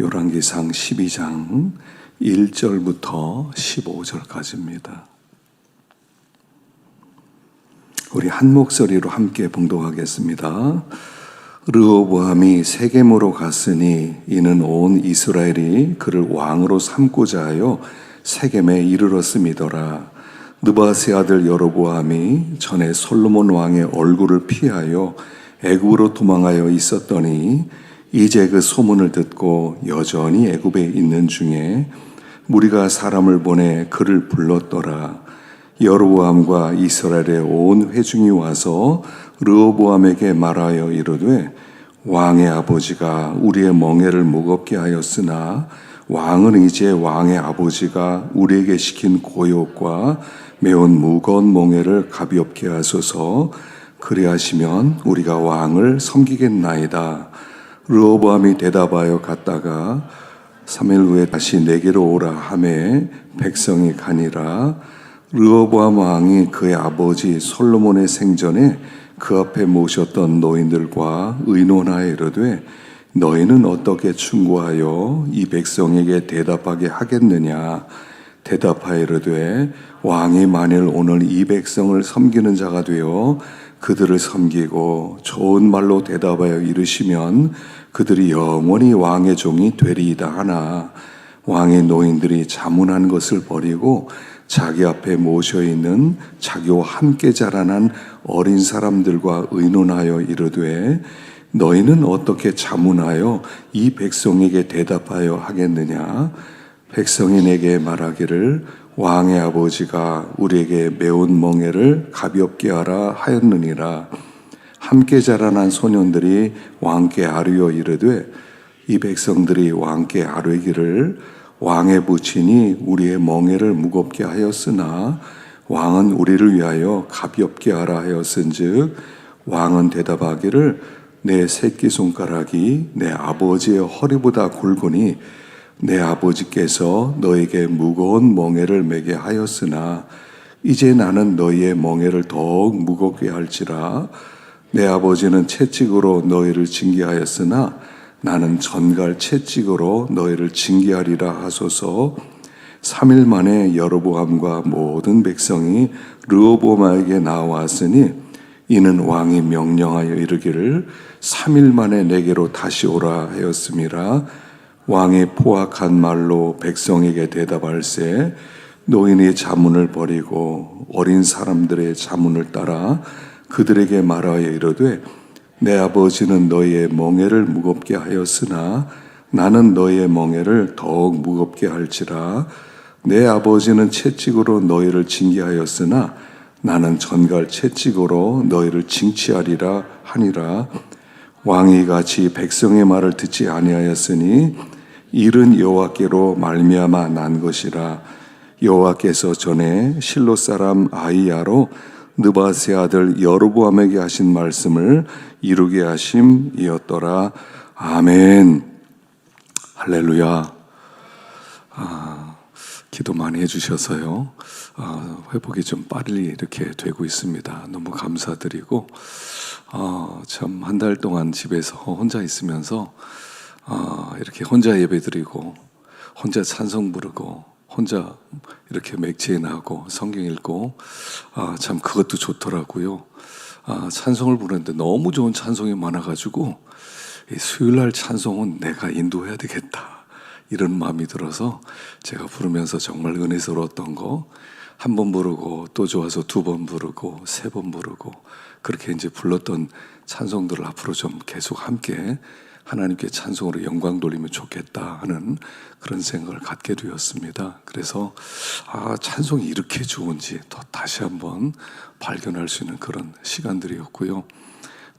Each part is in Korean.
열왕기상 12장 1절부터 15절까지입니다. 우리 한 목소리로 함께 봉독하겠습니다. 르호보암이 세겜으로 갔으니 이는 온 이스라엘이 그를 왕으로 삼고자 하여 세겜에 이르렀음이더라. 느바세 아들 여로보암이 전에 솔로몬 왕의 얼굴을 피하여 애굽으로 도망하여 있었더니 이제 그 소문을 듣고 여전히 애굽에 있는 중에 무리가 사람을 보내 그를 불렀더라. 여로보암과 이스라엘의 온 회중이 와서 르호보암에게 말하여 이르되 왕의 아버지가 우리의 멍에를 무겁게 하였으나 왕은 이제 왕의 아버지가 우리에게 시킨 고욕과 매운 무거운 멍에를 가볍게 하소서. 그리하시면 우리가 왕을 섬기겠나이다. 르호보암이 대답하여 갔다가 3일 후에 다시 내게로 오라 하매 백성이 가니라. 르호보암 왕이 그의 아버지 솔로몬의 생전에 그 앞에 모셨던 노인들과 의논하여 이르되 너희는 어떻게 충고하여 이 백성에게 대답하게 하겠느냐. 대답하여 이르되 왕이 만일 오늘 이 백성을 섬기는 자가 되어 그들을 섬기고 좋은 말로 대답하여 이르시면 그들이 영원히 왕의 종이 되리이다 하나 왕의 노인들이 자문한 것을 버리고 자기 앞에 모셔있는 자기와 함께 자라난 어린 사람들과 의논하여 이르되 너희는 어떻게 자문하여 이 백성에게 대답하여 하겠느냐. 백성이 내게 말하기를 왕의 아버지가 우리에게 매운 멍에를 가볍게 하라 하였느니라. 함께 자라난 소년들이 왕께 아뢰어 이르되 이 백성들이 왕께 아뢰기를 왕의 부친이 우리의 멍에를 무겁게 하였으나 왕은 우리를 위하여 가볍게 하라 하였은즉 왕은 대답하기를 내 새끼손가락이 내 아버지의 허리보다 굵으니 내 아버지께서 너에게 무거운 멍에를 매게 하였으나 이제 나는 너희의 멍에를 더욱 무겁게 할지라. 내 아버지는 채찍으로 너희를 징계하였으나 나는 전갈 채찍으로 너희를 징계하리라 하소서. 3일 만에 여로보암과 모든 백성이 르호보암에게 나왔으니 이는 왕이 명령하여 이르기를 3일 만에 내게로 다시 오라 하였음이라. 왕의 포악한 말로 백성에게 대답할세 노인의 자문을 버리고 어린 사람들의 자문을 따라 그들에게 말하여 이르되 내 아버지는 너희의 멍에를 무겁게 하였으나 나는 너희의 멍에를 더욱 무겁게 할지라. 내 아버지는 채찍으로 너희를 징계하였으나 나는 전갈 채찍으로 너희를 징치하리라 하니라. 왕이 같이 백성의 말을 듣지 아니하였으니 일은 여호와께로 말미암아 난 것이라. 여호와께서 전에 실로 사람 아히야로 느바세 아들 여로보암에게 하신 말씀을 이루게 하심이었더라. 아멘. 할렐루야. 기도 많이 해주셔서요. 회복이 좀 빨리 이렇게 되고 있습니다. 너무 감사드리고 참 한 달 동안 집에서 혼자 있으면서 이렇게 혼자 예배드리고 혼자 찬송 부르고 혼자 이렇게 맥체인하고 성경 읽고 참 그것도 좋더라고요. 찬송을 부르는데 너무 좋은 찬송이 많아가지고 수요일날 찬송은 내가 인도해야 되겠다 이런 마음이 들어서 제가 부르면서 정말 은혜스러웠던 거 한 번 부르고 또 좋아서 2번 부르고 3번 부르고 그렇게 이제 불렀던 찬송들을 앞으로 좀 계속 함께 하나님께 찬송으로 영광 돌리면 좋겠다 하는 그런 생각을 갖게 되었습니다. 그래서 찬송이 이렇게 좋은지 또 다시 한번 발견할 수 있는 그런 시간들이었고요.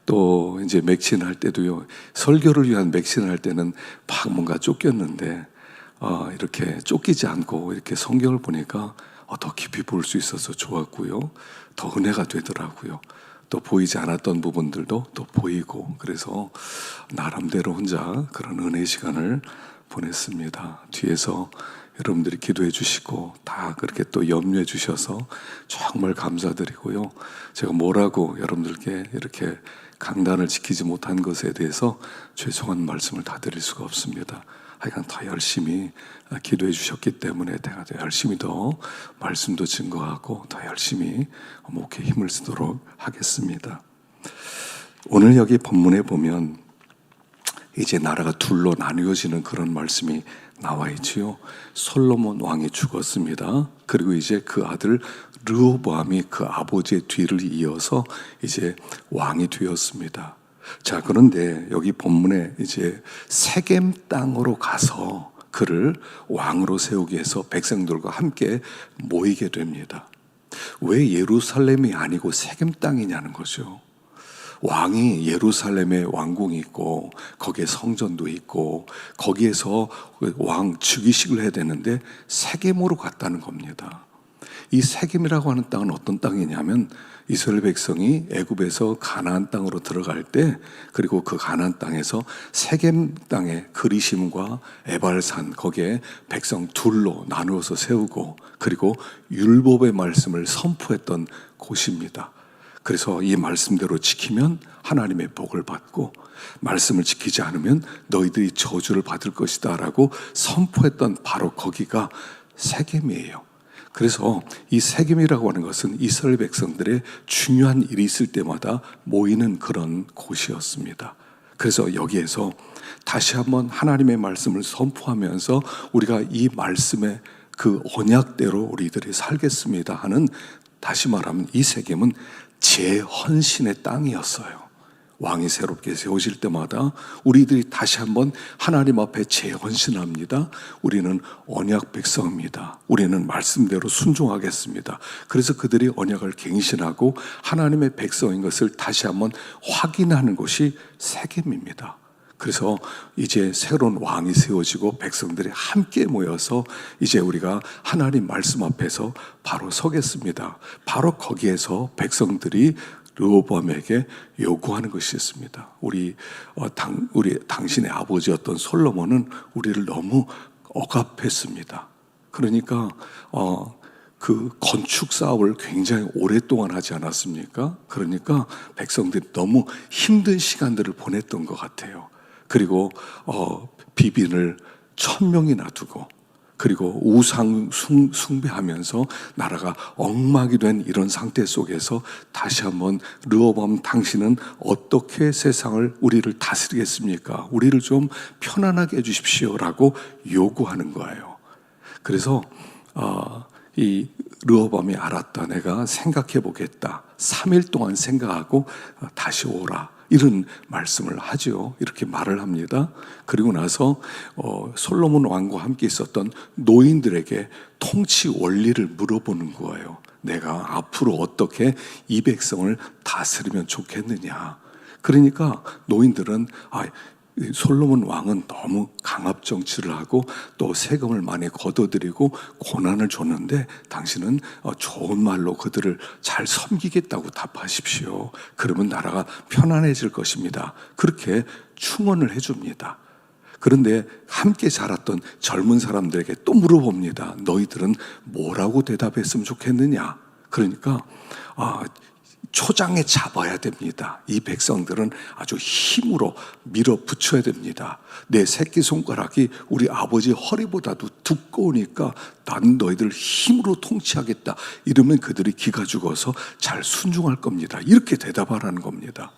또 이제 맥신 할 때도요. 설교를 위한 맥신 할 때는 막 뭔가 쫓겼는데 이렇게 쫓기지 않고 이렇게 성경을 보니까 더 깊이 볼 수 있어서 좋았고요. 더 은혜가 되더라고요. 또 보이지 않았던 부분들도 또 보이고 그래서 나름대로 혼자 그런 은혜 시간을 보냈습니다. 뒤에서 여러분들이 기도해 주시고 다 그렇게 또 염려해 주셔서 정말 감사드리고요. 제가 뭐라고 여러분들께 이렇게 강단을 지키지 못한 것에 대해서 죄송한 말씀을 다 드릴 수가 없습니다. 하여간 더 열심히 기도해 주셨기 때문에 제가 더 열심히 더 말씀도 증거하고 더 열심히 목회에 힘을 쓰도록 하겠습니다. 오늘 여기 본문에 보면 이제 나라가 둘로 나뉘어지는 그런 말씀이 나와 있지요. 솔로몬 왕이 죽었습니다. 그리고 이제 그 아들 르호보암이 그 아버지의 뒤를 이어서 이제 왕이 되었습니다. 자, 그런데 여기 본문에 이제 세겜 땅으로 가서 그를 왕으로 세우기 위해서 백성들과 함께 모이게 됩니다. 왜 예루살렘이 아니고 세겜 땅이냐는 거죠. 왕이 예루살렘에 왕궁이 있고 거기에 성전도 있고 거기에서 왕 즉위식을 해야 되는데 세겜으로 갔다는 겁니다. 이 세겜이라고 하는 땅은 어떤 땅이냐면 이스라엘 백성이 애굽에서 가나안 땅으로 들어갈 때 그리고 그 가나안 땅에서 세겜 땅의 그리심과 에발산 거기에 백성 둘로 나누어서 세우고 그리고 율법의 말씀을 선포했던 곳입니다. 그래서 이 말씀대로 지키면 하나님의 복을 받고 말씀을 지키지 않으면 너희들이 저주를 받을 것이다 라고 선포했던 바로 거기가 세겜이에요. 그래서 이 세겜이라고 하는 것은 이스라엘 백성들의 중요한 일이 있을 때마다 모이는 그런 곳이었습니다. 그래서 여기에서 다시 한번 하나님의 말씀을 선포하면서 우리가 이 말씀의 그 언약대로 우리들이 살겠습니다 하는, 다시 말하면 이 세겜은 재헌신의 땅이었어요. 왕이 새롭게 세워질 때마다 우리들이 다시 한번 하나님 앞에 재헌신합니다. 우리는 언약 백성입니다. 우리는 말씀대로 순종하겠습니다. 그래서 그들이 언약을 갱신하고 하나님의 백성인 것을 다시 한번 확인하는 것이 세겜입니다. 그래서 이제 새로운 왕이 세워지고 백성들이 함께 모여서 이제 우리가 하나님 말씀 앞에서 바로 서겠습니다. 바로 거기에서 백성들이 르호보암에게 요구하는 것이 있습니다. 우리 당신의 아버지였던 솔로몬은 우리를 너무 억압했습니다. 그러니까 그 건축 사업을 굉장히 오랫동안 하지 않았습니까? 그러니까 백성들이 너무 힘든 시간들을 보냈던 것 같아요. 그리고 비빈을 1000명이나 두고 그리고 우상 숭배하면서 나라가 엉망이 된 이런 상태 속에서 다시 한번 르호보암 당신은 어떻게 세상을 우리를 다스리겠습니까? 우리를 좀 편안하게 해주십시오라고 요구하는 거예요. 그래서 이 르호보암이 알았다. 내가 생각해 보겠다. 3일 동안 생각하고 다시 오라. 이런 말씀을 하죠. 이렇게 말을 합니다. 그리고 나서 솔로몬 왕과 함께 있었던 노인들에게 통치 원리를 물어보는 거예요. 내가 앞으로 어떻게 이 백성을 다스리면 좋겠느냐. 그러니까 노인들은 솔로몬 왕은 너무 강압 정치를 하고 또 세금을 많이 걷어들이고 고난을 줬는데 당신은 좋은 말로 그들을 잘 섬기겠다고 답하십시오. 그러면 나라가 편안해질 것입니다. 그렇게 충언을 해줍니다. 그런데 함께 자랐던 젊은 사람들에게 또 물어봅니다. 너희들은 뭐라고 대답했으면 좋겠느냐? 그러니까 초장에 잡아야 됩니다. 이 백성들은 아주 힘으로 밀어붙여야 됩니다. 내 새끼손가락이 우리 아버지 허리보다도 두꺼우니까 난 너희들 힘으로 통치하겠다. 이러면 그들이 기가 죽어서 잘 순종할 겁니다. 이렇게 대답하라는 겁니다.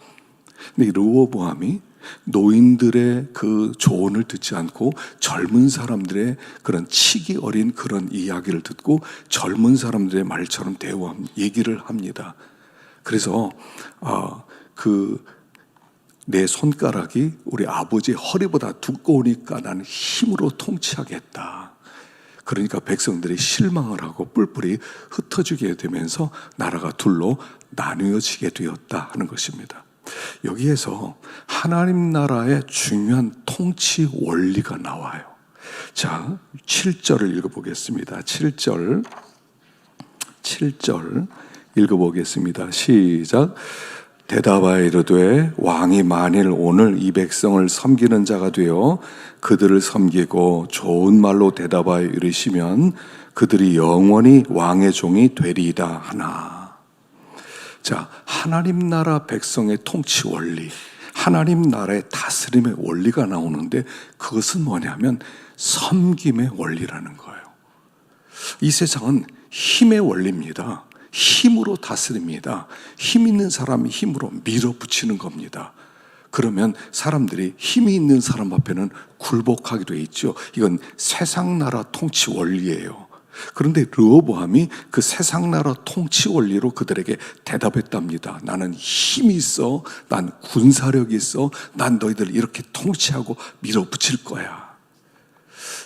근데 르호보암이 노인들의 그 조언을 듣지 않고 젊은 사람들의 그런 치기 어린 그런 이야기를 듣고 젊은 사람들의 말처럼 얘기를 합니다. 그래서 내 손가락이 우리 아버지의 허리보다 두꺼우니까 나는 힘으로 통치하겠다. 그러니까 백성들이 실망을 하고 뿔뿔이 흩어지게 되면서 나라가 둘로 나뉘어지게 되었다 하는 것입니다. 여기에서 하나님 나라의 중요한 통치 원리가 나와요. 자, 7절을 읽어보겠습니다. 7절 읽어보겠습니다. 시작. 대답하여 이르되 왕이 만일 오늘 이 백성을 섬기는 자가 되어 그들을 섬기고 좋은 말로 대답하여 이르시면 그들이 영원히 왕의 종이 되리이다 하나. 자, 하나님 나라 백성의 통치 원리, 하나님 나라의 다스림의 원리가 나오는데 그것은 뭐냐면 섬김의 원리라는 거예요. 이 세상은 힘의 원리입니다. 힘으로 다스립니다. 힘 있는 사람이 힘으로 밀어붙이는 겁니다. 그러면 사람들이 힘이 있는 사람 앞에는 굴복하게 돼 있죠. 이건 세상 나라 통치 원리예요. 그런데 르호보암이 그 세상 나라 통치 원리로 그들에게 대답했답니다. 나는 힘이 있어, 난 군사력이 있어, 난 너희들 이렇게 통치하고 밀어붙일 거야.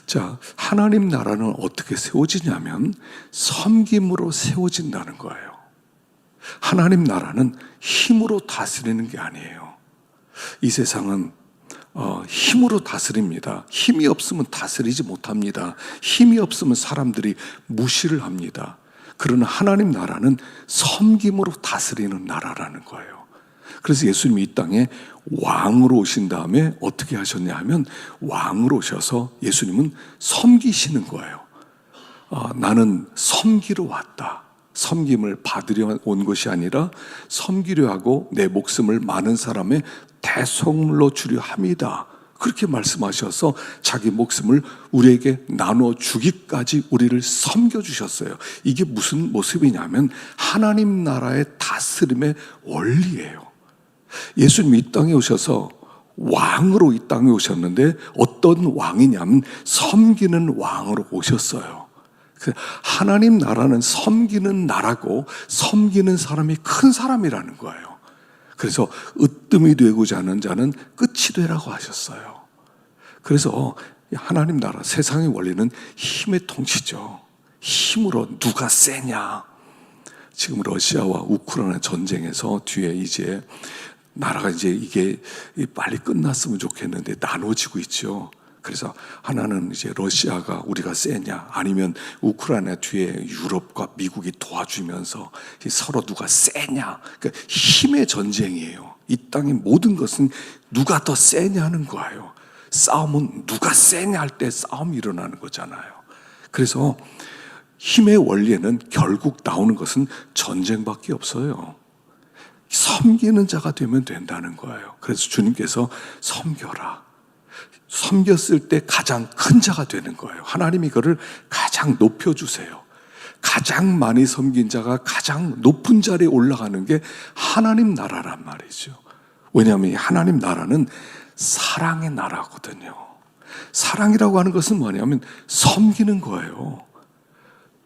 자, 하나님 나라는 어떻게 세워지냐면 섬김으로 세워진다는 거예요. 하나님 나라는 힘으로 다스리는 게 아니에요. 이 세상은 힘으로 다스립니다. 힘이 없으면 다스리지 못합니다. 힘이 없으면 사람들이 무시를 합니다. 그러나 하나님 나라는 섬김으로 다스리는 나라라는 거예요. 그래서 예수님이 이 땅에 왕으로 오신 다음에 어떻게 하셨냐 하면 왕으로 오셔서 예수님은 섬기시는 거예요. 나는 섬기러 왔다. 섬김을 받으려 온 것이 아니라 섬기려 하고 내 목숨을 많은 사람의 대속물로 주려 함이다. 그렇게 말씀하셔서 자기 목숨을 우리에게 나눠 주기까지 우리를 섬겨주셨어요. 이게 무슨 모습이냐면 하나님 나라의 다스림의 원리예요. 예수님이 이 땅에 오셔서 왕으로 이 땅에 오셨는데 어떤 왕이냐면 섬기는 왕으로 오셨어요. 하나님 나라는 섬기는 나라고 섬기는 사람이 큰 사람이라는 거예요. 그래서 으뜸이 되고자 하는 자는 끝이 되라고 하셨어요. 그래서 하나님 나라 세상의 원리는 힘의 통치죠. 힘으로 누가 세냐. 지금 러시아와 우크라이나 전쟁에서 뒤에 이제 나라가 이제 이게 빨리 끝났으면 좋겠는데 나눠지고 있죠. 그래서 하나는 이제 러시아가 우리가 세냐, 아니면 우크라이나 뒤에 유럽과 미국이 도와주면서 서로 누가 세냐. 그러니까 힘의 전쟁이에요. 이 땅의 모든 것은 누가 더 세냐는 거예요. 싸움은 누가 세냐 할 때 싸움이 일어나는 거잖아요. 그래서 힘의 원리에는 결국 나오는 것은 전쟁밖에 없어요. 섬기는 자가 되면 된다는 거예요. 그래서 주님께서 섬겨라. 섬겼을 때 가장 큰 자가 되는 거예요. 하나님이 그를 가장 높여주세요. 가장 많이 섬긴 자가 가장 높은 자리에 올라가는 게 하나님 나라란 말이죠. 왜냐하면 하나님 나라는 사랑의 나라거든요. 사랑이라고 하는 것은 뭐냐면 섬기는 거예요.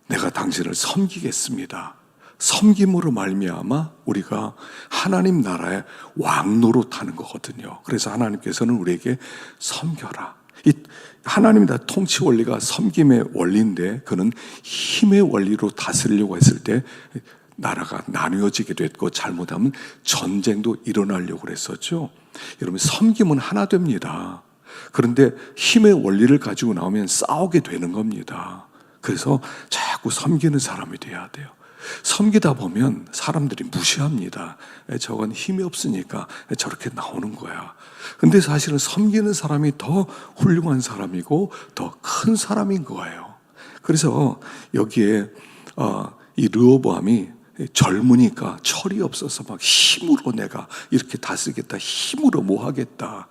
내가 당신을 섬기겠습니다. 섬김으로 말미암아 우리가 하나님 나라의 왕노릇하는 거거든요. 그래서 하나님께서는 우리에게 섬겨라. 이 하나님 나라 통치 원리가 섬김의 원리인데 그는 힘의 원리로 다스리려고 했을 때 나라가 나뉘어지게 됐고 잘못하면 전쟁도 일어나려고 그랬었죠. 여러분 섬김은 하나 됩니다. 그런데 힘의 원리를 가지고 나오면 싸우게 되는 겁니다. 그래서 자꾸 섬기는 사람이 돼야 돼요. 섬기다 보면 사람들이 무시합니다. 저건 힘이 없으니까 저렇게 나오는 거야. 근데 사실은 섬기는 사람이 더 훌륭한 사람이고 더 큰 사람인 거예요. 그래서 여기에 이 르호보암이 젊으니까 철이 없어서 막 힘으로 내가 이렇게 다스리겠다, 힘으로 뭐 하겠다.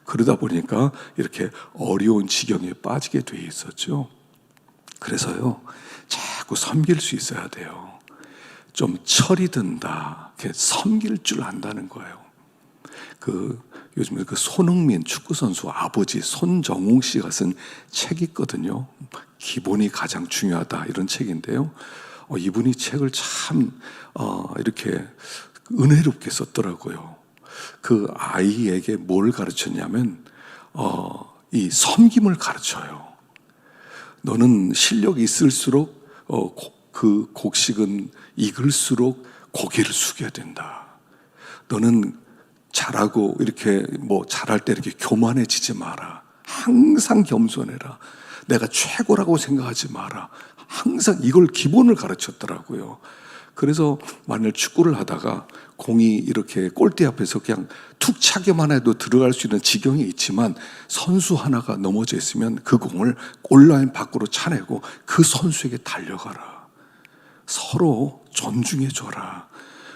그러다 보니까 이렇게 어려운 지경에 빠지게 돼 있었죠. 그래서요, 자꾸 섬길 수 있어야 돼요. 좀 철이 든다, 섬길 줄 안다는 거예요. 요즘에 손흥민 축구선수 아버지 손정웅 씨가 쓴 책이 있거든요. 기본이 가장 중요하다, 이런 책인데요. 이분이 책을 참 이렇게 은혜롭게 썼더라고요. 그 아이에게 뭘 가르쳤냐면 이 섬김을 가르쳐요. 너는 실력이 있을수록 그 곡식은 익을수록 고개를 숙여야 된다. 너는 잘하고 이렇게 잘할 때 이렇게 교만해지지 마라. 항상 겸손해라. 내가 최고라고 생각하지 마라. 항상 이걸 기본을 가르쳤더라고요. 그래서 만약 축구를 하다가 공이 이렇게 골대 앞에서 그냥 툭 차기만 해도 들어갈 수 있는 지경이 있지만 선수 하나가 넘어져 있으면 그 공을 골라인 밖으로 차내고 그 선수에게 달려가라. 서로 존중해줘라.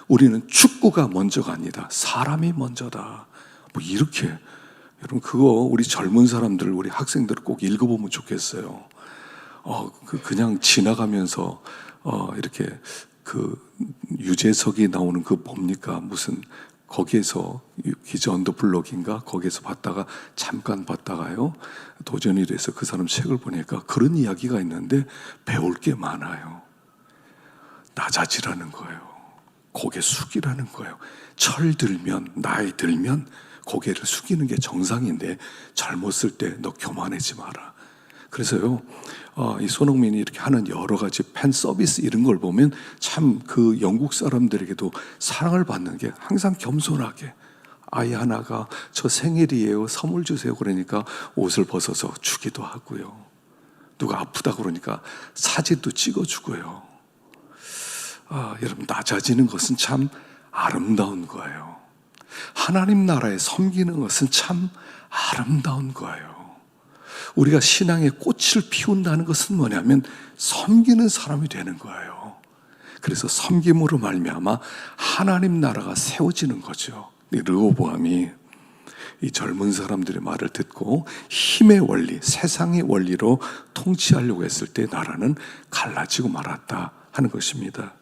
우리는 축구가 먼저가 아니다. 사람이 먼저다. 뭐 이렇게. 여러분 그거 우리 젊은 사람들, 우리 학생들 꼭 읽어보면 좋겠어요. 그냥 지나가면서 이렇게 그 유재석이 나오는 그 뭡니까? 무슨 거기에서 기자 언더 블록인가? 거기에서 봤다가 잠깐 봤다가요. 도전이 돼서 그 사람 책을 보니까 그런 이야기가 있는데 배울 게 많아요. 낮아지라는 거예요. 고개 숙이라는 거예요. 철 들면, 나이 들면 고개를 숙이는 게 정상인데 젊었을 때 너 교만하지 마라. 그래서요, 이 손흥민이 이렇게 하는 여러 가지 팬 서비스 이런 걸 보면 참 그 영국 사람들에게도 사랑을 받는 게 항상 겸손하게 아이 하나가 저 생일이에요. 선물 주세요. 그러니까 옷을 벗어서 주기도 하고요. 누가 아프다 그러니까 사진도 찍어주고요. 여러분 낮아지는 것은 참 아름다운 거예요. 하나님 나라에 섬기는 것은 참 아름다운 거예요. 우리가 신앙의 꽃을 피운다는 것은 뭐냐면 섬기는 사람이 되는 거예요. 그래서 섬김으로 말미암아 하나님 나라가 세워지는 거죠. 르호보암이 이 젊은 사람들의 말을 듣고 힘의 원리, 세상의 원리로 통치하려고 했을 때 나라는 갈라지고 말았다 하는 것입니다.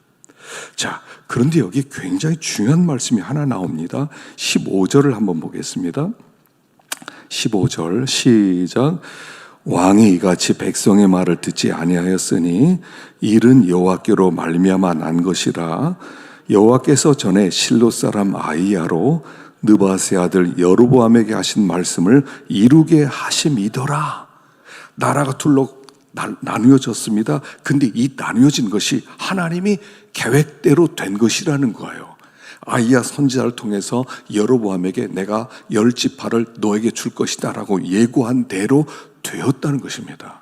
자, 그런데 여기 굉장히 중요한 말씀이 하나 나옵니다. 15절을 한번 보겠습니다. 15절 시작. 왕이 이같이 백성의 말을 듣지 아니하였으니 일은 여호와께로 말미암아 난 것이라. 여호와께서 전에 실로 사람 아히야로 느바세 아들 여로보암에게 하신 말씀을 이루게 하심이더라. 나라가 둘로 나누어졌습니다. 근데 이 나누어진 것이 하나님이 계획대로 된 것이라는 거예요. 아히야 선지자를 통해서 여로보암에게 내가 10지파를 너에게 줄 것이다 라고 예고한 대로 되었다는 것입니다.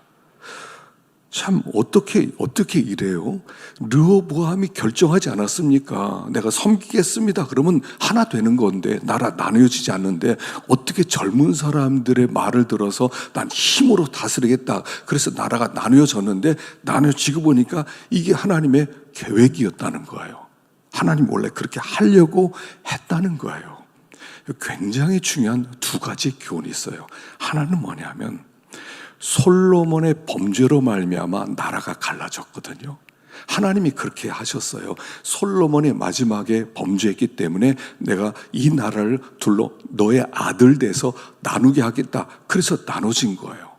참 어떻게 이래요? 르호보암이 결정하지 않았습니까? 내가 섬기겠습니다. 그러면 하나 되는 건데 나라 나누어지지 않는데 어떻게 젊은 사람들의 말을 들어서 난 힘으로 다스리겠다. 그래서 나라가 나누어졌는데 나누어지고 보니까 이게 하나님의 계획이었다는 거예요. 하나님 원래 그렇게 하려고 했다는 거예요. 굉장히 중요한 두 가지 교훈이 있어요. 하나는 뭐냐면 솔로몬의 범죄로 말미암아 나라가 갈라졌거든요. 하나님이 그렇게 하셨어요. 솔로몬의 마지막에 범죄했기 때문에 내가 이 나라를 둘로 너의 아들 돼서 나누게 하겠다. 그래서 나눠진 거예요.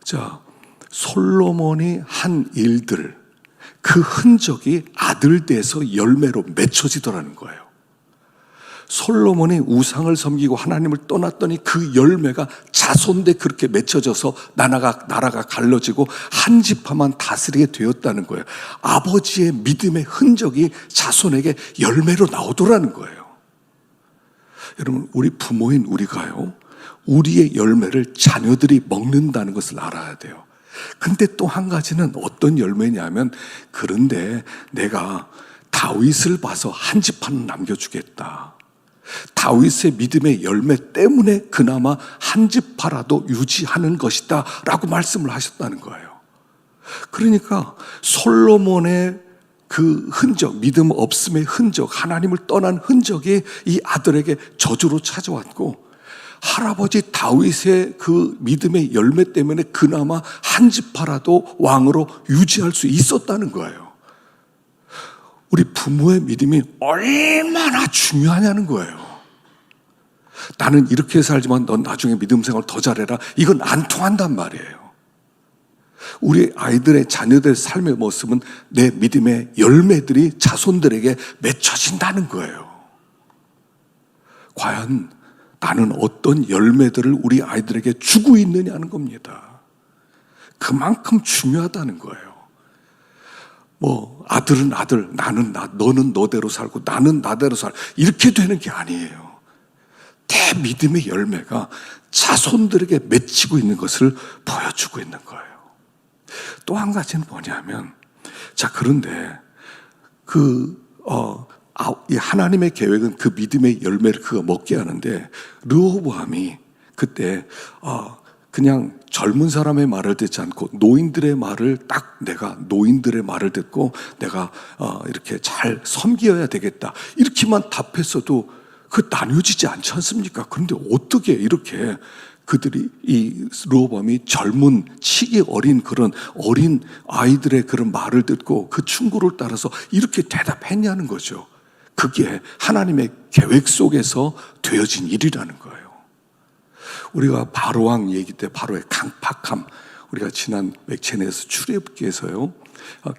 자, 솔로몬이 한 일들, 그 흔적이 아들 돼서 열매로 맺혀지더라는 거예요. 솔로몬이 우상을 섬기고 하나님을 떠났더니 그 열매가 자손대 그렇게 맺혀져서 나라가 갈라지고 한 지파만 다스리게 되었다는 거예요. 아버지의 믿음의 흔적이 자손에게 열매로 나오더라는 거예요. 여러분, 우리 부모인 우리가요, 우리의 열매를 자녀들이 먹는다는 것을 알아야 돼요. 근데 또 한 가지는 어떤 열매냐면, 그런데 내가 다윗을 봐서 한 지파는 남겨주겠다. 다윗의 믿음의 열매 때문에 그나마 한 지파라도 유지하는 것이다 라고 말씀을 하셨다는 거예요. 그러니까 솔로몬의 그 흔적, 믿음 없음의 흔적, 하나님을 떠난 흔적이 이 아들에게 저주로 찾아왔고, 할아버지 다윗의 그 믿음의 열매 때문에 그나마 한 지파라도 왕으로 유지할 수 있었다는 거예요. 우리 부모의 믿음이 얼마나 중요하냐는 거예요. 나는 이렇게 살지만 넌 나중에 믿음 생활 더 잘해라. 이건 안 통한단 말이에요. 우리 아이들의 자녀들의 삶의 모습은 내 믿음의 열매들이 자손들에게 맺혀진다는 거예요. 과연 나는 어떤 열매들을 우리 아이들에게 주고 있느냐는 겁니다. 그만큼 중요하다는 거예요. 아들은 아들, 나는 나, 너는 너대로 살고 나는 나대로 살, 이렇게 되는 게 아니에요. 내 믿음의 열매가 자손들에게 맺히고 있는 것을 보여주고 있는 거예요. 또 한 가지는 뭐냐면, 자, 그런데 이 하나님의 계획은 그 믿음의 열매를 그가 먹게 하는데, 르호보암이 그때 그냥 젊은 사람의 말을 듣지 않고 노인들의 말을 내가 노인들의 말을 듣고 내가 이렇게 잘 섬겨야 되겠다, 이렇게만 답했어도 그 나뉘어지지 않지 않습니까? 그런데 어떻게 이렇게 그들이, 이 르호보암이 젊은 치기 어린 그런 어린 아이들의 그런 말을 듣고 그 충고를 따라서 이렇게 대답했냐는 거죠. 그게 하나님의 계획 속에서 되어진 일이라는 거예요. 우리가 바로왕 얘기 때 바로의 강팍함, 우리가 지난 맥체내에서 출애굽기에서요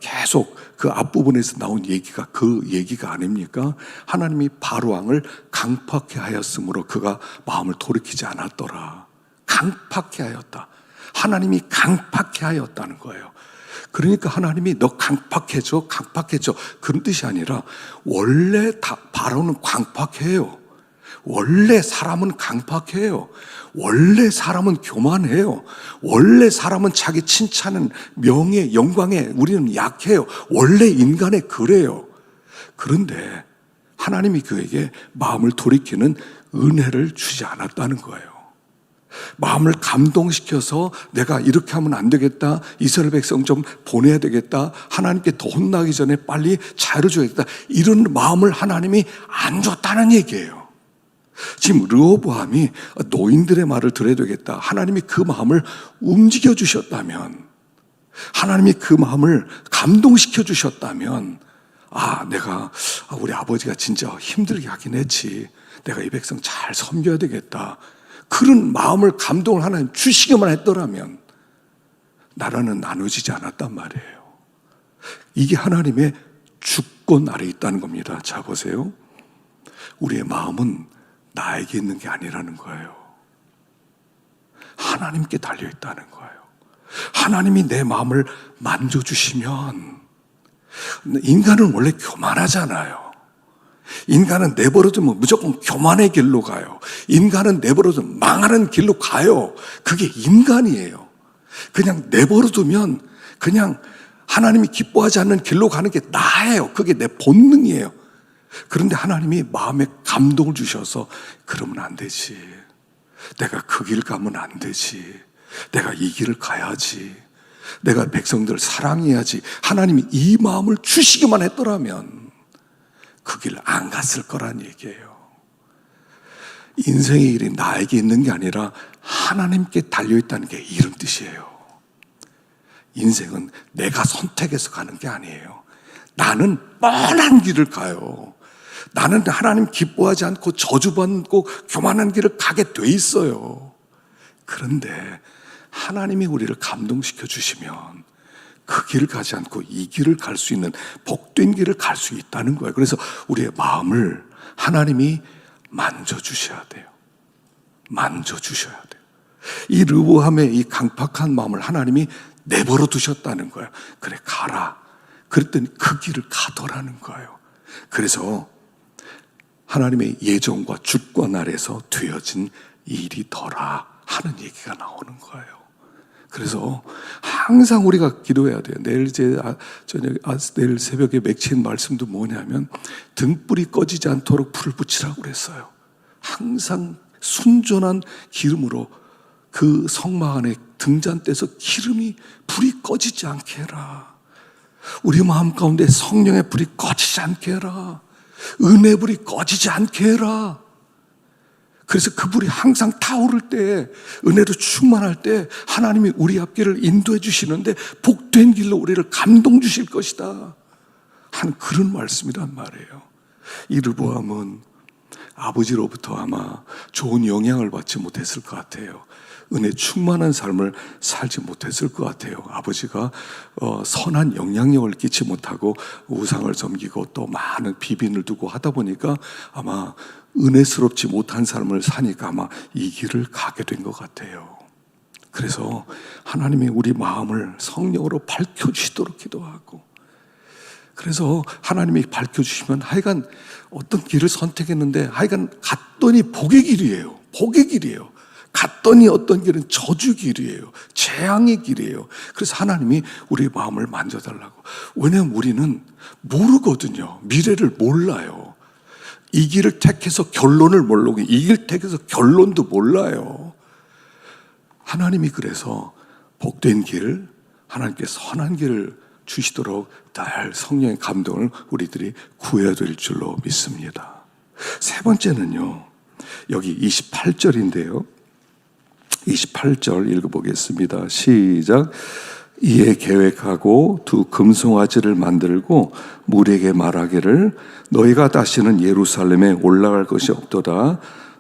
계속 그 앞부분에서 나온 얘기가 그 얘기가 아닙니까? 하나님이 바로왕을 강팍해 하였으므로 그가 마음을 돌이키지 않았더라. 강팍해 하였다. 하나님이 강팍해 하였다는 거예요. 그러니까 하나님이 너 강팍해져 그런 뜻이 아니라, 원래 바로는 강팍해요. 원래 사람은 강팍해요. 원래 사람은 교만해요. 원래 사람은 자기 칭찬은 명예, 영광에 우리는 약해요. 원래 인간의 그래요. 그런데 하나님이 그에게 마음을 돌이키는 은혜를 주지 않았다는 거예요. 마음을 감동시켜서 내가 이렇게 하면 안 되겠다, 이스라엘 백성 좀 보내야 되겠다, 하나님께 더 혼나기 전에 빨리 자유를 줘야겠다, 이런 마음을 하나님이 안 줬다는 얘기예요. 지금 르호보암이 노인들의 말을 들어야 되겠다, 하나님이 그 마음을 움직여 주셨다면, 하나님이 그 마음을 감동시켜 주셨다면, 내가 우리 아버지가 진짜 힘들게 하긴 했지, 내가 이 백성 잘 섬겨야 되겠다, 그런 마음을, 감동을 하나님 주시기만 했더라면 나라는 나눠지지 않았단 말이에요. 이게 하나님의 주권 아래 있다는 겁니다. 자, 보세요. 우리의 마음은 나에게 있는 게 아니라는 거예요. 하나님께 달려 있다는 거예요. 하나님이 내 마음을 만져주시면, 인간은 원래 교만하잖아요. 인간은 내버려두면 무조건 교만의 길로 가요. 인간은 내버려두면 망하는 길로 가요. 그게 인간이에요. 그냥 내버려두면 그냥 하나님이 기뻐하지 않는 길로 가는 게 나예요. 그게 내 본능이에요. 그런데 하나님이 마음에 감동을 주셔서, 그러면 안 되지, 내가 그 길 가면 안 되지, 내가 이 길을 가야지, 내가 백성들을 사랑해야지, 하나님이 이 마음을 주시기만 했더라면 그 길 안 갔을 거란 얘기예요. 인생의 일이 나에게 있는 게 아니라 하나님께 달려있다는 게 이런 뜻이에요. 인생은 내가 선택해서 가는 게 아니에요. 나는 뻔한 길을 가요. 나는 하나님 기뻐하지 않고 저주받고 교만한 길을 가게 돼 있어요. 그런데 하나님이 우리를 감동시켜 주시면 그 길을 가지 않고 이 길을 갈 수 있는 복된 길을 갈 수 있다는 거예요. 그래서 우리의 마음을 하나님이 만져주셔야 돼요. 만져주셔야 돼요. 이 르호보암의 이 강팍한 마음을 하나님이 내버려 두셨다는 거예요. 그래, 가라. 그랬더니 그 길을 가더라는 거예요. 그래서 하나님의 예정과 주권 아래서 되어진 일이더라 하는 얘기가 나오는 거예요. 그래서 항상 우리가 기도해야 돼요. 내일 내일 새벽에 맺힌 말씀도 뭐냐면, 등불이 꺼지지 않도록 불을 붙이라고 그랬어요. 항상 순전한 기름으로 그 성막 안에 등잔대에서 불이 꺼지지 않게 해라. 우리 마음 가운데 성령의 불이 꺼지지 않게 해라. 은혜 불이 꺼지지 않게 해라. 그래서 그 불이 항상 타오를 때, 은혜로 충만할 때 하나님이 우리 앞길을 인도해 주시는데 복된 길로 우리를 감동 주실 것이다 한 그런 말씀이란 말이에요. 이 르호보암은 아버지로부터 아마 좋은 영향을 받지 못했을 것 같아요. 은혜 충만한 삶을 살지 못했을 것 같아요. 아버지가 선한 영향력을 끼치 못하고 우상을 섬기고 또 많은 비빈을 두고 하다 보니까 아마 은혜스럽지 못한 삶을 사니까 아마 이 길을 가게 된 것 같아요. 그래서 하나님이 우리 마음을 성령으로 밝혀주시도록 기도하고, 그래서 하나님이 밝혀주시면 하여간 어떤 길을 선택했는데 하여간 갔더니 복의 길이에요. 복의 길이에요. 갔더니 어떤 길은 저주길이에요. 재앙의 길이에요. 그래서 하나님이 우리 마음을 만져달라고. 왜냐하면 우리는 모르거든요. 미래를 몰라요. 이 길을 택해서 결론을 모르고 이 길 택해서 결론도 몰라요. 하나님이 그래서 복된 길, 하나님께 선한 길을 주시도록 늘 성령의 감동을 우리들이 구해야 될 줄로 믿습니다. 세 번째는요, 여기 28절인데요. 28절 읽어보겠습니다. 시작. 이에 계획하고 두 금송아지를 만들고 무리에게 말하기를 너희가 다시는 예루살렘에 올라갈 것이 없도다.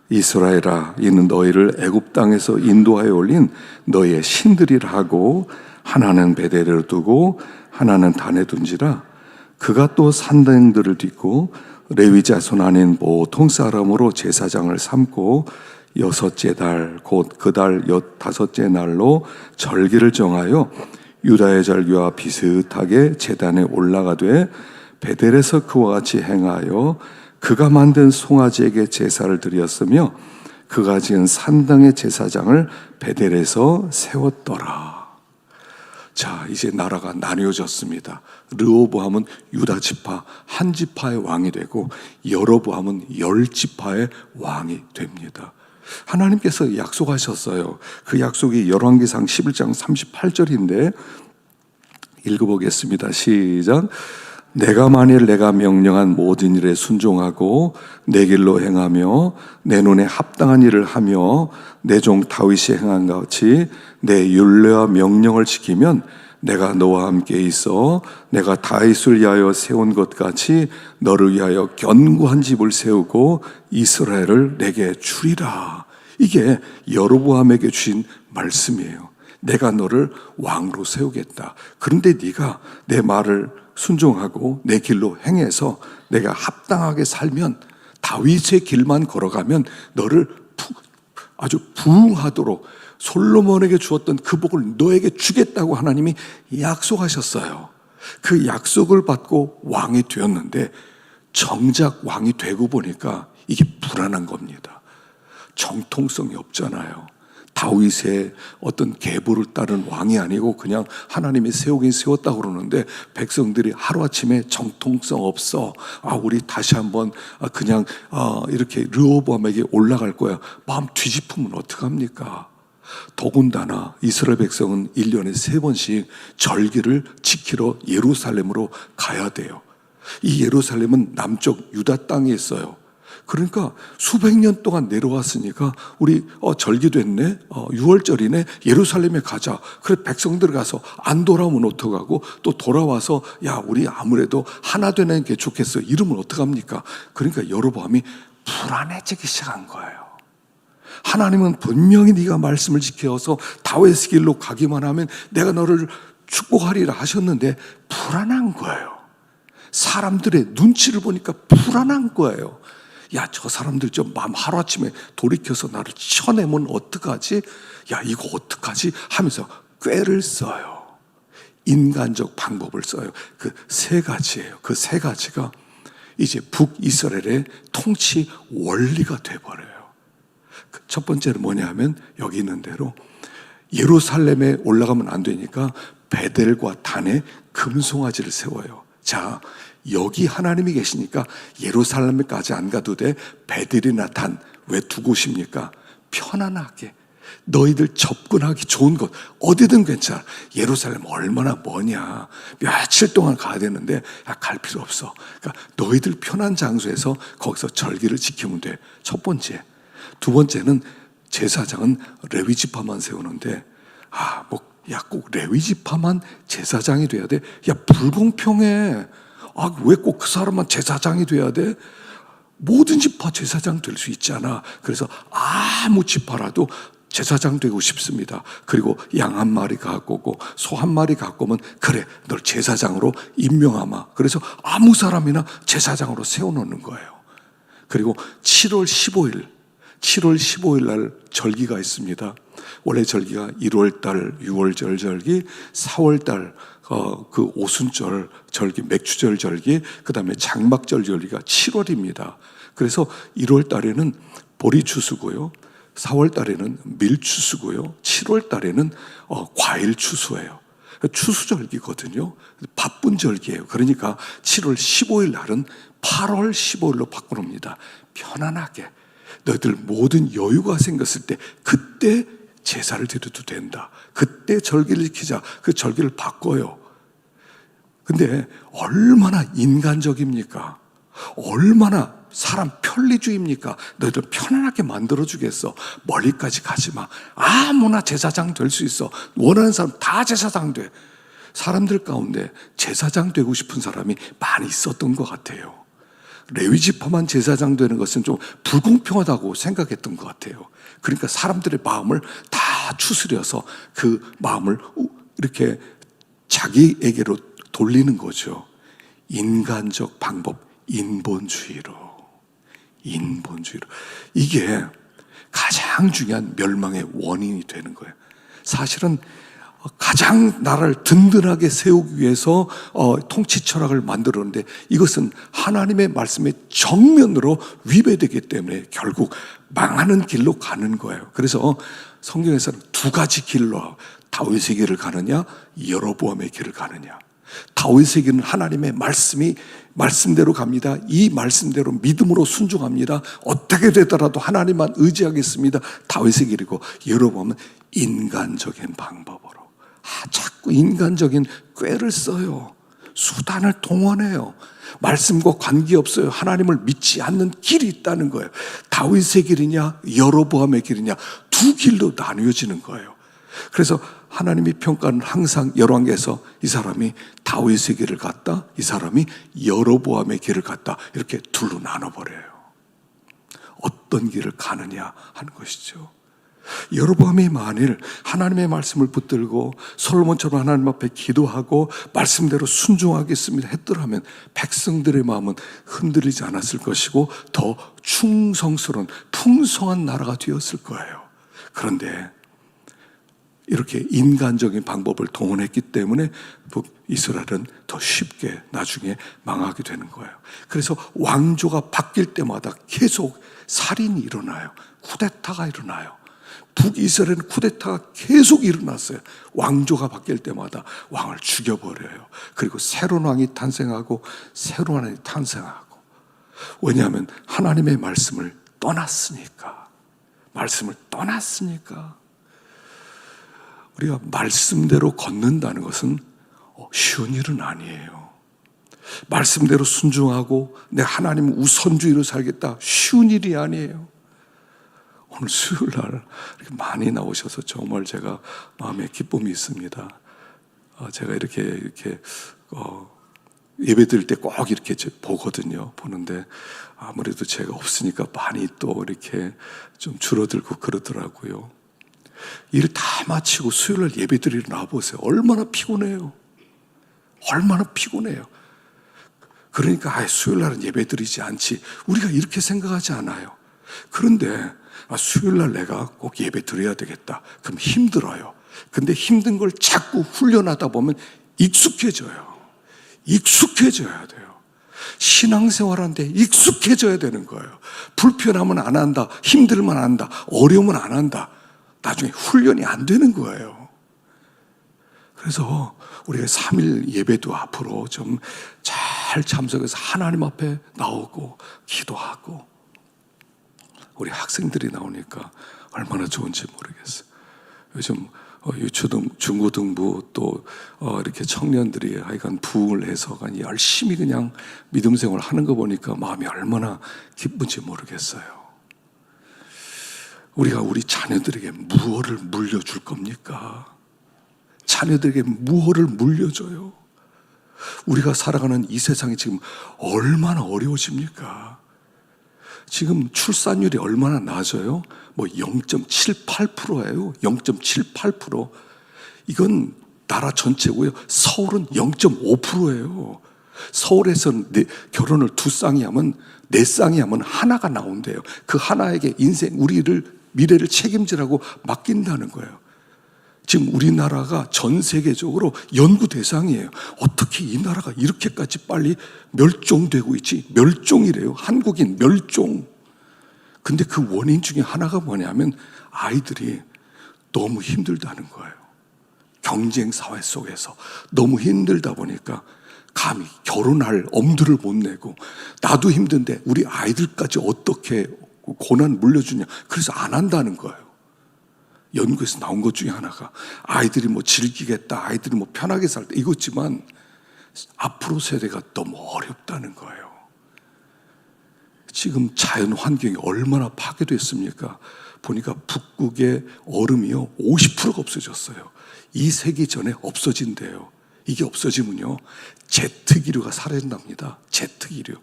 이스라엘아, 이는 너희를 애굽 땅에서 인도하여 올린 너희의 신들이라 하고 하나는 베델에 두고 하나는 단에 둔지라. 그가 또 산등들을 딛고 레위 자손 아닌 보통 사람으로 제사장을 삼고 여섯째 달 곧 그 달 15째 날로 절기를 정하여 유다의 절기와 비슷하게 제단에 올라가되 베델에서 그와 같이 행하여 그가 만든 송아지에게 제사를 드렸으며 그가 지은 산당의 제사장을 베델에서 세웠더라. 자, 이제 나라가 나뉘어졌습니다. 르호보암은 유다 지파 한 지파의 왕이 되고 여로보암은 10지파의 왕이 됩니다. 하나님께서 약속하셨어요. 그 약속이 열왕기상 11장 38절인데 읽어보겠습니다. 시작. 내가 만일 내가 명령한 모든 일에 순종하고 내 길로 행하며 내 눈에 합당한 일을 하며 내 종 다윗이 행한 것 같이 내 율례와 명령을 지키면 내가 너와 함께 있어 내가 다윗을 위하여 세운 것 같이 너를 위하여 견고한 집을 세우고 이스라엘을 내게 주리라. 이게 여로보암에게 주신 말씀이에요. 내가 너를 왕으로 세우겠다. 그런데 네가 내 말을 순종하고 내 길로 행해서 내가 합당하게 살면 다윗의 길만 걸어가면 너를 아주 부흥하도록 솔로몬에게 주었던 그 복을 너에게 주겠다고 하나님이 약속하셨어요. 그 약속을 받고 왕이 되었는데 정작 왕이 되고 보니까 이게 불안한 겁니다. 정통성이 없잖아요. 다윗의 어떤 계보를 따른 왕이 아니고 그냥 하나님이 세우긴 세웠다고 그러는데 백성들이 하루아침에 정통성 없어. 우리 다시 한번 그냥 이렇게 르호보암에게 올라갈 거야. 마음 뒤집으면 어떡합니까? 더군다나 이스라엘 백성은 1년에 3번씩 절기를 지키러 예루살렘으로 가야 돼요. 이 예루살렘은 남쪽 유다 땅에 있어요. 그러니까 수백 년 동안 내려왔으니까 우리 절기 됐네, 6월절이네, 예루살렘에 가자. 그래 백성들 가서 안 돌아오면 어떡하고 또 돌아와서 야 우리 아무래도 하나 되는 게 좋겠어. 이러면 어떡합니까? 그러니까 여로보암이 불안해지기 시작한 거예요. 하나님은 분명히 네가 말씀을 지켜서 다윗의 길로 가기만 하면 내가 너를 축복하리라 하셨는데 불안한 거예요. 사람들의 눈치를 보니까 불안한 거예요. 야, 저 사람들 좀 마음 하루아침에 돌이켜서 나를 쳐내면 어떡하지? 야, 이거 어떡하지? 하면서 꾀를 써요. 인간적 방법을 써요. 그 세 가지예요. 그 세 가지가 이제 북이스라엘의 통치 원리가 돼버려요. 첫 번째는 뭐냐 하면 여기 있는 대로 예루살렘에 올라가면 안 되니까 베델과 단에 금송아지를 세워요. 자, 여기 하나님이 계시니까 예루살렘까지 안 가도 돼. 베델이나 단, 왜 두 곳입니까? 편안하게 너희들 접근하기 좋은 곳 어디든 괜찮아. 예루살렘 얼마나 머냐, 며칠 동안 가야 되는데 갈 필요 없어. 그러니까 너희들 편한 장소에서 거기서 절기를 지키면 돼. 첫 번째. 두 번째는 제사장은 레위 지파만 세우는데 꼭 레위 지파만 제사장이 돼야 돼? 야, 불공평해. 왜 꼭 그 사람만 제사장이 돼야 돼? 모든 지파 제사장 될 수 있잖아. 그래서 아무 지파라도 제사장 되고 싶습니다. 그리고 양 한 마리 갖고 오고 소 한 마리 갖고 오면 그래, 널 제사장으로 임명하마. 그래서 아무 사람이나 제사장으로 세워놓는 거예요. 그리고 7월 15일 날 절기가 있습니다. 원래 절기가 1월달 6월절 절기, 4월달 그 오순절 절기, 맥추절 절기, 그 다음에 장막절 절기가 7월입니다. 그래서 1월 달에는 보리 추수고요. 4월 달에는 밀추수고요. 7월 달에는 과일 추수예요. 추수절기거든요. 바쁜 절기예요. 그러니까 7월 15일 날은 8월 15일로 바꾸랍니다. 편안하게 너희들 모든 여유가 생겼을 때 그때 제사를 드려도 된다. 그때 절기를 지키자. 그 절기를 바꿔요. 근데 얼마나 인간적입니까? 얼마나 사람 편리주의입니까? 너희들 편안하게 만들어주겠어. 멀리까지 가지 마. 아무나 제사장 될 수 있어. 원하는 사람 다 제사장 돼. 사람들 가운데 제사장 되고 싶은 사람이 많이 있었던 것 같아요. 레위지파만 제사장 되는 것은 좀 불공평하다고 생각했던 것 같아요. 그러니까 사람들의 마음을 다 추스려서 그 마음을 이렇게 자기에게로 돌리는 거죠. 인간적 방법, 인본주의로. 이게 가장 중요한 멸망의 원인이 되는 거예요. 사실은 가장 나라를 든든하게 세우기 위해서 통치 철학을 만들었는데 이것은 하나님의 말씀의 정면으로 위배되기 때문에 결국 망하는 길로 가는 거예요. 그래서 성경에서는 두 가지 길로 다윗의 길을 가느냐 여로보암의 길을 가느냐. 다윗의 길은 하나님의 말씀대로 갑니다. 이 말씀대로 믿음으로 순종합니다. 어떻게 되더라도 하나님만 의지하겠습니다. 다윗의 길이고 여로보암은 인간적인 방법으로 자꾸 인간적인 꾀를 써요. 수단을 동원해요. 말씀과 관계없어요. 하나님을 믿지 않는 길이 있다는 거예요. 다윗의 길이냐 여로보암의 길이냐 두 길로 나뉘어지는 거예요. 그래서 하나님이 평가는 항상 열왕기에서 이 사람이 다윗의 길을 갔다, 이 사람이 여로보암의 길을 갔다 이렇게 둘로 나눠버려요. 어떤 길을 가느냐 하는 것이죠. 여로보암이 만일 하나님의 말씀을 붙들고 솔로몬처럼 하나님 앞에 기도하고 말씀대로 순종하겠습니다 했더라면 백성들의 마음은 흔들리지 않았을 것이고 더 충성스러운 풍성한 나라가 되었을 거예요. 그런데 이렇게 인간적인 방법을 동원했기 때문에 북이스라엘은 더 쉽게 나중에 망하게 되는 거예요. 그래서 왕조가 바뀔 때마다 계속 살인이 일어나요. 쿠데타가 일어나요. 북이스라엘은 쿠데타가 계속 일어났어요. 왕조가 바뀔 때마다 왕을 죽여버려요. 그리고 새로운 왕이 탄생하고 새로운 왕이 탄생하고. 왜냐하면 하나님의 말씀을 떠났으니까. 우리가 말씀대로 걷는다는 것은 쉬운 일은 아니에요. 말씀대로 순종하고 내 하나님 우선주의로 살겠다. 쉬운 일이 아니에요. 오늘 수요일 날 이렇게 많이 나오셔서 정말 제가 마음에 기쁨이 있습니다. 제가 이렇게 예배 드릴 때 꼭 이렇게 보거든요. 보는데 아무래도 제가 없으니까 많이 또 이렇게 좀 줄어들고 그러더라고요. 일 다 마치고 수요일 날 예배 드리러 나와보세요. 얼마나 피곤해요. 그러니까 수요일 날은 예배 드리지 않지. 우리가 이렇게 생각하지 않아요. 그런데 수요일 날 내가 꼭 예배 드려야 되겠다. 그럼 힘들어요. 근데 힘든 걸 자꾸 훈련하다 보면 익숙해져야 돼요. 신앙생활한테 익숙해져야 되는 거예요. 불편하면 안 한다. 힘들면 안 한다. 어려우면 안 한다. 나중에 훈련이 안 되는 거예요. 그래서 우리가 3일 예배도 앞으로 좀 잘 참석해서 하나님 앞에 나오고 기도하고 우리 학생들이 나오니까 얼마나 좋은지 모르겠어요. 요즘 중고등부 또 이렇게 청년들이 하여간 부흥을 해서 열심히 그냥 믿음 생활 하는 거 보니까 마음이 얼마나 기쁜지 모르겠어요. 우리가 우리 자녀들에게 무엇을 물려줄 겁니까? 자녀들에게 무엇을 물려줘요? 우리가 살아가는 이 세상이 지금 얼마나 어려워집니까? 지금 출산율이 얼마나 낮아요? 0.78%예요. 0.78%. 이건 나라 전체고요. 서울은 0.5%예요. 서울에서는 결혼을 2쌍이 하면 4쌍이 하면 하나가 나온대요. 그 하나에게 미래를 책임지라고 맡긴다는 거예요. 지금 우리나라가 전 세계적으로 연구 대상이에요. 어떻게 이 나라가 이렇게까지 빨리 멸종되고 있지? 멸종이래요. 한국인 멸종. 근데 그 원인 중에 하나가 뭐냐면 아이들이 너무 힘들다는 거예요. 경쟁 사회 속에서 너무 힘들다 보니까 감히 결혼할 엄두를 못 내고, 나도 힘든데 우리 아이들까지 어떻게 고난 물려주냐, 그래서 안 한다는 거예요. 연구에서 나온 것 중에 하나가 아이들이 뭐 즐기겠다, 아이들이 뭐 편하게 살다 이거지만 앞으로 세대가 너무 어렵다는 거예요. 지금 자연 환경이 얼마나 파괴됐습니까? 보니까 북극의 얼음이요 50%가 없어졌어요. 2세기 전에 없어진대요. 이게 없어지면요 제트기류가 사라진답니다. 제트기류.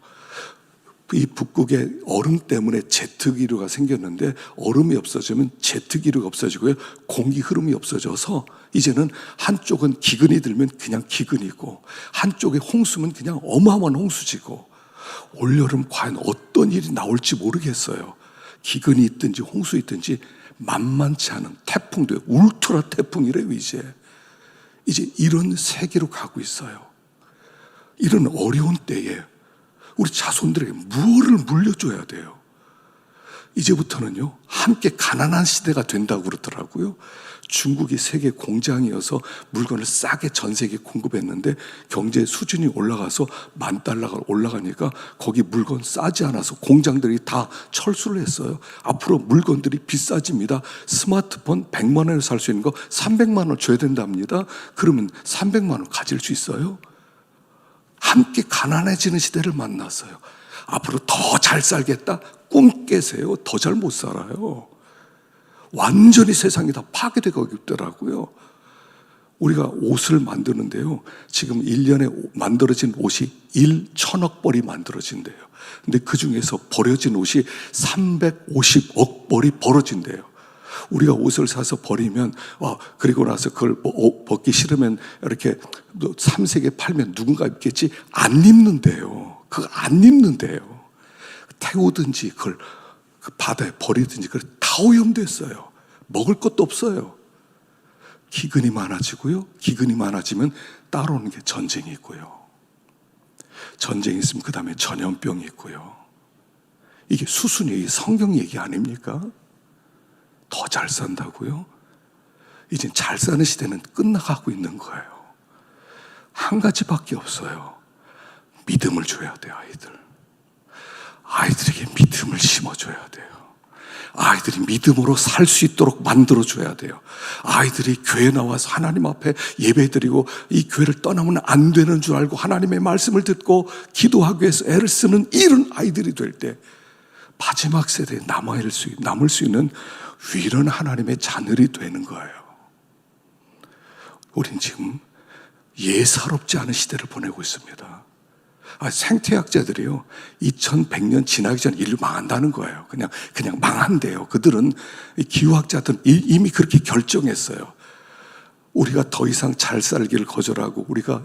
이 북극의 얼음 때문에 제트기류가 생겼는데, 얼음이 없어지면 제트기류가 없어지고요, 공기 흐름이 없어져서 이제는 한쪽은 기근이 들면 그냥 기근이고 한쪽에 홍수면 그냥 어마어마한 홍수지고, 올여름 과연 어떤 일이 나올지 모르겠어요. 기근이 있든지 홍수 있든지 만만치 않은 태풍도 울트라 태풍이래요. 이제 이런 세계로 가고 있어요. 이런 어려운 때에 우리 자손들에게 무엇을 물려줘야 돼요? 이제부터는요 함께 가난한 시대가 된다고 그러더라고요. 중국이 세계 공장이어서 물건을 싸게 전 세계에 공급했는데 경제 수준이 올라가서 $10,000가 올라가니까 거기 물건 싸지 않아서 공장들이 다 철수를 했어요. 앞으로 물건들이 비싸집니다. 스마트폰 100만 원에 살 수 있는 거 300만 원 줘야 된답니다. 그러면 300만 원 가질 수 있어요? 함께 가난해지는 시대를 만났어요. 앞으로 더 잘 살겠다? 꿈 깨세요. 더 잘 못 살아요. 완전히 세상이 다 파괴되고 있더라고요. 우리가 옷을 만드는데요, 지금 1년에 만들어진 옷이 1,000억 벌이 만들어진대요. 근데 그 중에서 버려진 옷이 350억 벌이 벌어진대요. 우리가 옷을 사서 버리면, 그리고 나서 그걸 벗기 싫으면 이렇게 3세기에 팔면 누군가 입겠지? 안 입는데요. 그거 안 입는데요. 태우든지 그걸 그 바다에 버리든지 그걸 다 오염됐어요. 먹을 것도 없어요. 기근이 많아지고요. 기근이 많아지면 따라오는 게 전쟁이 있고요. 전쟁이 있으면 그 다음에 전염병이 있고요. 이게 수순 얘기, 성경 얘기 아닙니까? 더 잘 산다고요? 이제 잘 사는 시대는 끝나가고 있는 거예요. 한 가지밖에 없어요. 믿음을 줘야 돼요. 아이들에게 믿음을 심어줘야 돼요. 아이들이 믿음으로 살 수 있도록 만들어줘야 돼요. 아이들이 교회 나와서 하나님 앞에 예배드리고 이 교회를 떠나면 안 되는 줄 알고 하나님의 말씀을 듣고 기도하기 위해서 애를 쓰는 이런 아이들이 될 때 마지막 세대에 남을 수 있는 위대한 하나님의 자녀이 되는 거예요. 우린 지금 예사롭지 않은 시대를 보내고 있습니다. 생태학자들이요 2100년 지나기 전 인류 망한다는 거예요. 그냥 망한대요. 그들은, 기후학자들은 이미 그렇게 결정했어요. 우리가 더 이상 잘 살기를 거절하고 우리가